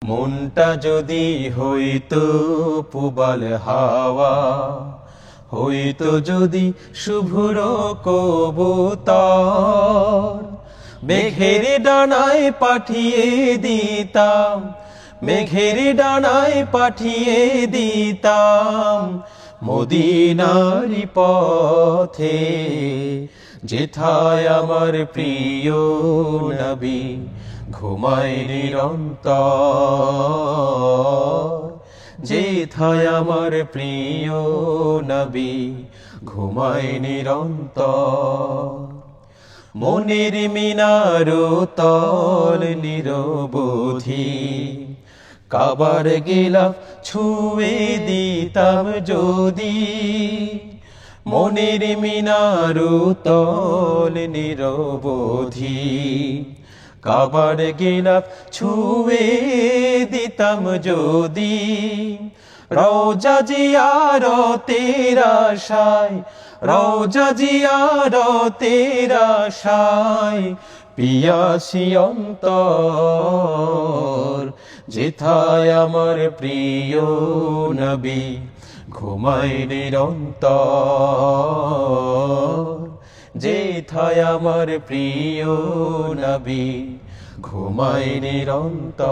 মনটা যদি হইতো পুবাল হাওয়া, হইতো যদি শুভ্র কবুতর, মেঘের ডানায় পাঠিয়ে দিতাম, মেঘের ডানায় পাঠিয়ে দিতাম মদিনারি পথে, যেথায় আমার প্রিয় নবী ঘুমায় নিরন্তর, যেথায় আমার প্রিয় নবী ঘুমায় নিরন্তর। মনের মিনারো তল নিরবধি, কাবার গিলাফ ছুঁয়ে দিতাম যদি, মনের মিনারো তল নিরবধি, কাবার গিলাফ ছুঁয়ে দিতাম যদি। রওজা জিয়ারতের আশায়, রওজা জিয়ারতের আশায় পিয়াসী অন্তর, যেথায় আমার প্রিয় নবী ঘুমায় নিরন্তর, যেথায় আমার প্রিয় নবী ঘুমায় নিরন্তর।